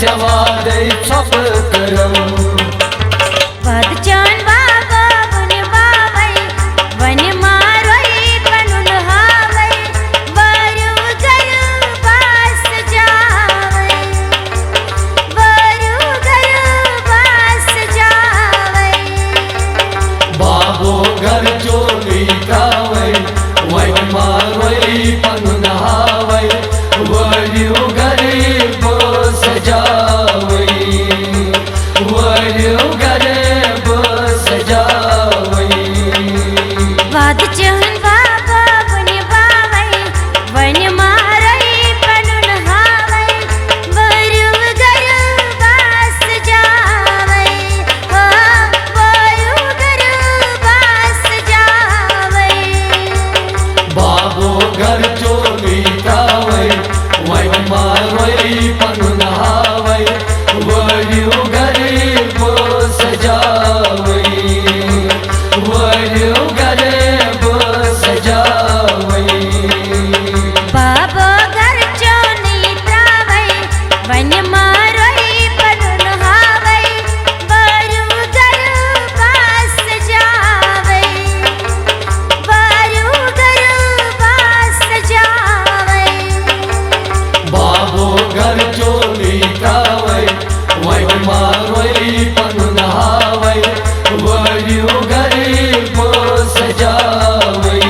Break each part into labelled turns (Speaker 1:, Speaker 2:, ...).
Speaker 1: वादे सब करम
Speaker 2: वाद चान बाबा वन बावै वन मारोई पनुन हावै वरु घर बास जावै वरु घर बास जावै
Speaker 1: बाबो घर चोली कावै वन मारोई पनुन हावै वरु घर बस जावै वरु घर बस जावै
Speaker 2: वाद चान बाबा वन बावै वन मारोई पनुन हावै वरु घर बास जावै ओ वरु घर बास जावै
Speaker 1: बाबो घर चोली कावै वन मारोई पनुन हावै वरु घर बस जावै वरु घर बस जावै
Speaker 2: बाबा घर चोनी त्रावै वन मारोई पनुन हावै वरु घर बास जावै वरु घर बास जावै
Speaker 1: बाबो घर चोली कावै वन मारोई पनुन हावै वरु घर बस जावै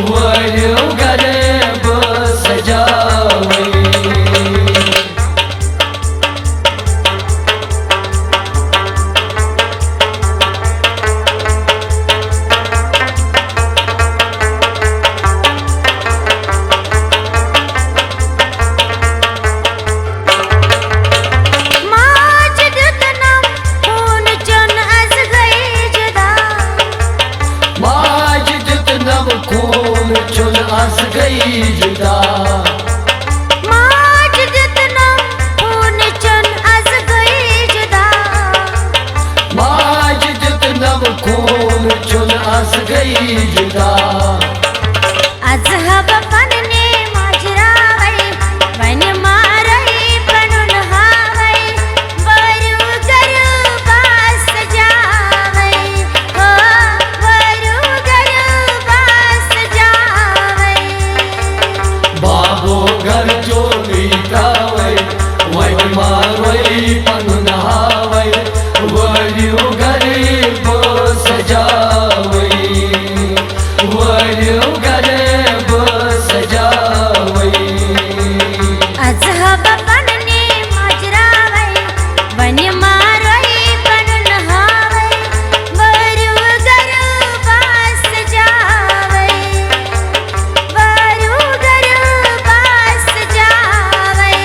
Speaker 1: वरु घर बस जावै
Speaker 2: माज दुतनम खून चुन अस गई जुदा
Speaker 1: माज जितनम खून चुन अस गई जुदा
Speaker 2: माज दुतनम खून चुन अस गई जुदा
Speaker 1: माज जितनम खून चुन अस गई जुदा
Speaker 2: अजहब पन्ने माजरावै वन मारोई पनुन हावै वरु घर बास जावै ओ वरु घर बास जावै
Speaker 1: बाबो घर चोली कावै वन मारोई पनुन हावै वरु घर बस जावै वरु घर बस जावै
Speaker 2: अजहब पन्ने माजरावै वन मारोई पनुन हावै वरु घर बास जावै वरु घर बास जावै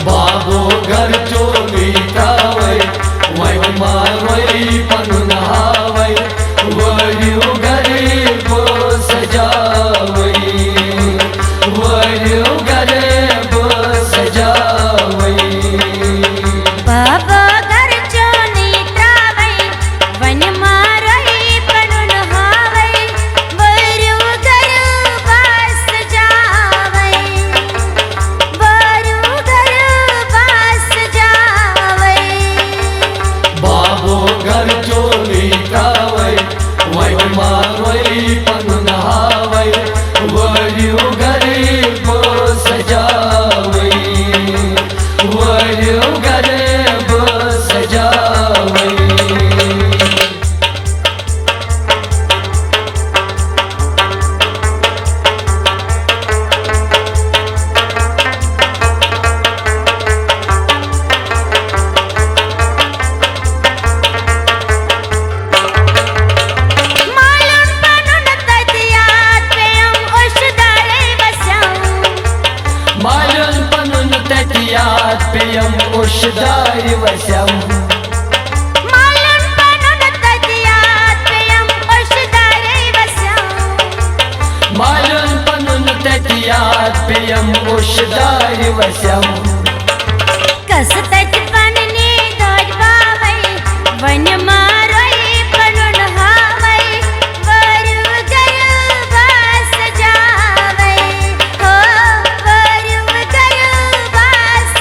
Speaker 1: बाबो घर चोली कावै वन मारोई पनुन हावै वरु घर बस जावै वरु घर बस जावै
Speaker 2: बाबा घर चोनी त्रावै वन मारोई पनुन हावै वरु घर बास जावै वरु घर बास जावै
Speaker 1: बाबो घर चोली कावै वन मारोई पनुन हावै वरु घर बस जावै वरु घर बस जावै
Speaker 2: मालूम पनुन ततियात पेयम उशदारे वस्यम
Speaker 1: मायन पनुन ततियात पेयम उशदार वस्यम
Speaker 2: मालूम पनुन ततियात पेयम उशदारे वस्यम
Speaker 1: मायन पनुन ततियात पेयम उशदार वस्यम
Speaker 2: कस तत पन्ने दोज बावै वन मारोई पनुन हावै वरु घर बास जावै ओ वरु घर बास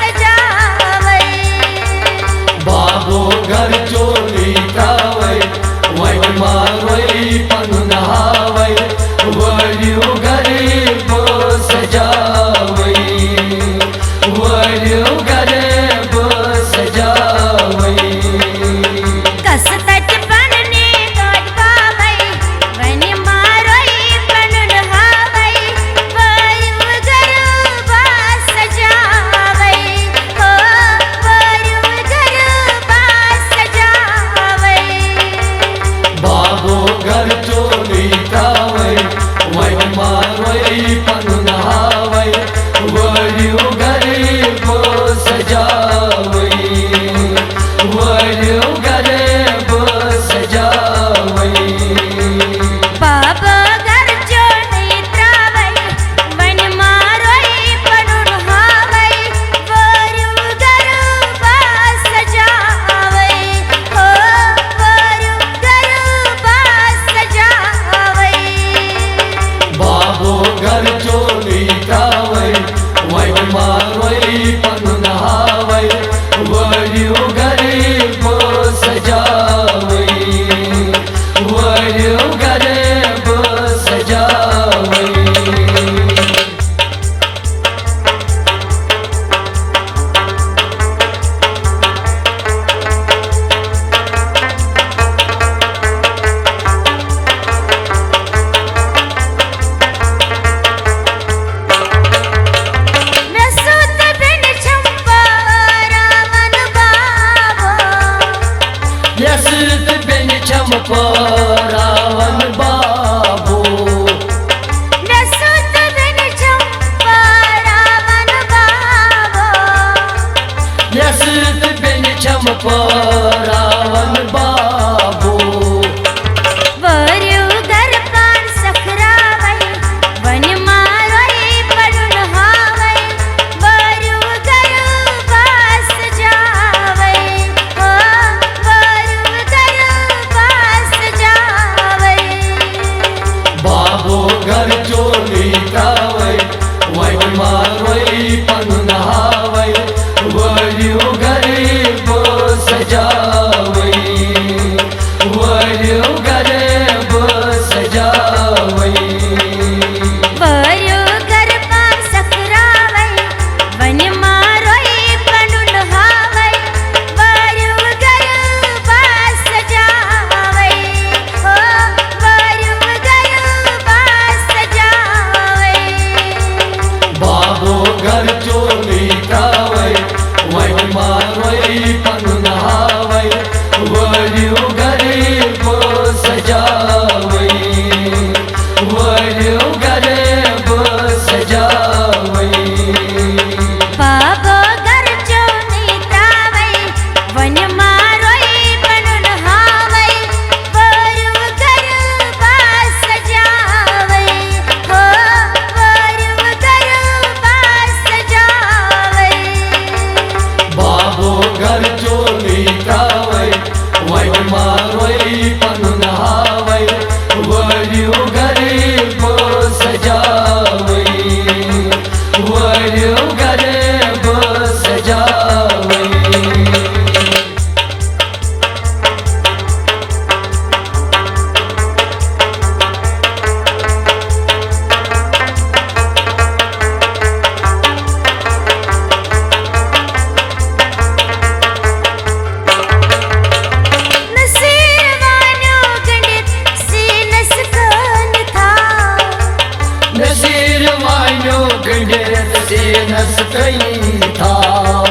Speaker 1: नसीर वायो गंडेर से नस कई थाव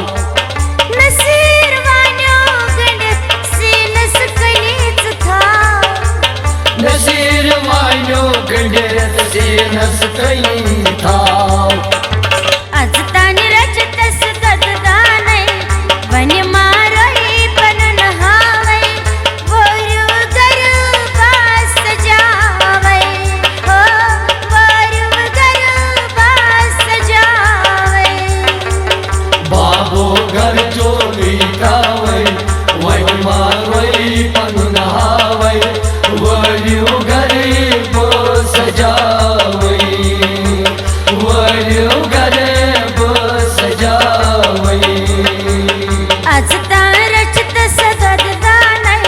Speaker 2: नसीर वाण्यो गंड से नस कनीच था
Speaker 1: नसीर वायो गंडेर से नस कई थाव
Speaker 2: आज तानी रचतस गददानै वन मारोई बनन हावै वरु गरबा सजावै हो वरु गरबा सजावै
Speaker 1: बाबो घर चोरी कावै वही मारोई पनुनावै वरियो गरीब सजावै वरियो गरीब सजावै
Speaker 2: आज तान रचतस गददानै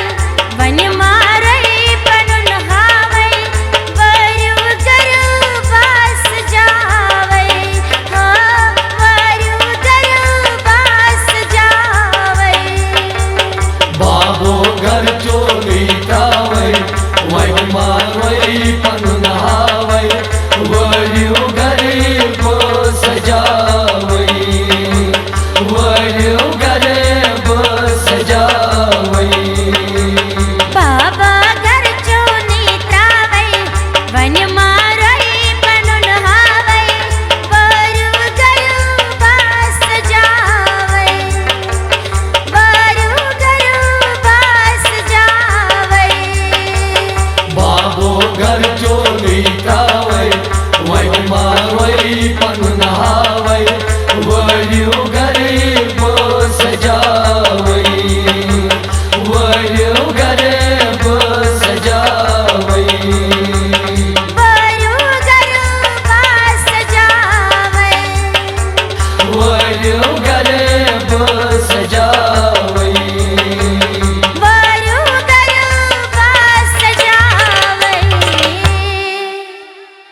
Speaker 2: वन मारोई बनन हावै वरु गरबा सजावै हो वरु गरबा सजावै
Speaker 1: बाबो घर चोरी कावै वही मारोई पनुनावै वरियो गरीब सजावै वरियो गरीब सजावै
Speaker 2: बाबा घर चोनी त्रावै वन मारोई बनन हावै वरु गरबा सजावै वरु गरबा सजावै
Speaker 1: बाबो घर चोरी कावै वही मारोई पनुनावै वरियो गरीब सजावै वरियो गरीब सजावै
Speaker 2: वरु गरबा सजावै